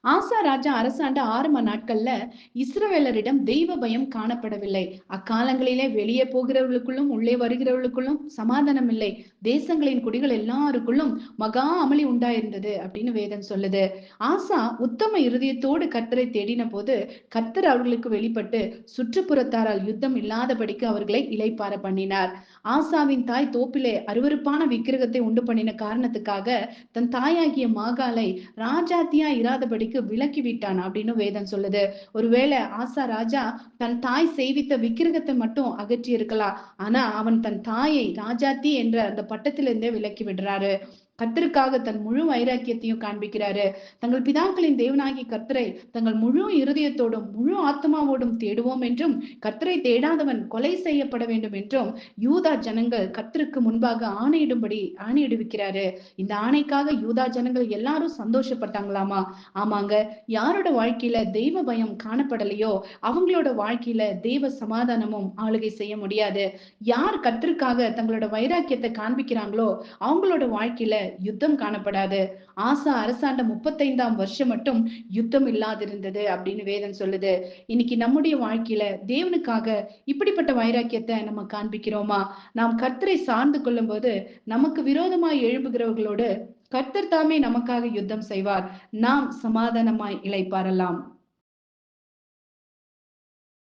ஆசா ராஜா அரசாண்ட ஆரம்ப நாட்கள்ல இஸ்ரவேலரிடம் தெய்வ பயம் காணப்படவில்லை. அக்காலங்களிலே வெளியே போகிறவர்களுக்குள்ளும் உள்ளே வருகிறவர்களுக்குள்ளும் சமாதானம் இல்லை. தேசங்களின் குடிகள் எல்லாருக்குள்ளும் மகா அமளி உண்டாயிருந்தது அப்படின்னு வேதம் சொல்லுது. ஆசா உத்தம இருதயத்தோடு கர்த்தரை தேடின போது கர்த்தர் அவர்களுக்கு வெளிப்பட்டு சுற்றுப்புறத்தாரால் யுத்தம் இல்லாதபடிக்கு அவர்களை இளைப்பாற பண்ணினார். ஆசாவின் தாய் தோப்பிலே அருவருப்பான விக்கிரகத்தை உண்டு பண்ணின காரணத்துக்காக தன் தாயாகிய மாகாளை ராஜாத்தியா இராதபடிக்கு விலக்கி விட்டான் அப்படின்னு வேதம் சொல்லுது. ஒருவேளை ஆசா ராஜா தன் தாய் செய்வித்த விக்கிரகத்தை மட்டும் அகற்றி இருக்கலாம். ஆனா அவன் தன் தாயை ராஜாத்தி என்ற அந்த பட்டத்திலிருந்தே விலக்கி விடுறாரு. கர்த்தருக்காக தன் முழு வைராக்கியத்தையும் காண்பிக்கிறாரு. தங்கள் பிதாக்களின் தேவனாகிய கர்த்தரை தங்கள் முழு இருதயத்தோடும் முழு ஆத்மாவோடும் தேடுவோம் என்றும், கர்த்தரை தேடாதவன் கொலை செய்யப்பட வேண்டும் என்றும் யூதா ஜனங்கள் கர்த்தருக்கு முன்பாக ஆணையிடும்படி ஆணையிடுவிக்கிறாரு. இந்த ஆணைக்காக யூதா ஜனங்கள் எல்லாரும் சந்தோஷப்பட்டாங்களாமா. ஆமாங்க, யாரோட வாழ்க்கையில தெய்வ பயம் காணப்படலையோ அவங்களோட வாழ்க்கையில தெய்வ சமாதானமும் ஆளுகை செய்ய முடியாது. யார் கர்த்தருக்காக தங்களோட வைராக்கியத்தை காண்பிக்கிறாங்களோ அவங்களோட வாழ்க்கையில யுத்தம் காணப்படாது. ஆசா அரசாண்ட 35ஆம் வருஷம் மட்டும் யுத்தம் இல்லாதிருந்தது அப்படின்னு வேதம் சொல்லுது. இன்னைக்கு நம்முடைய வாழ்க்கையில தேவனுக்காக இப்படிப்பட்ட வைராக்கியத்தை நம்ம காண்பிக்கிறோமா? நாம் கர்த்தரை சார்ந்து கொள்ளும் போது நமக்கு விரோதமாய் எழும்புகிறவர்களோடு கர்த்தர் தாமே நமக்காக யுத்தம் செய்வார். நாம் சமாதானமாய் இளைப்பாறலாம்.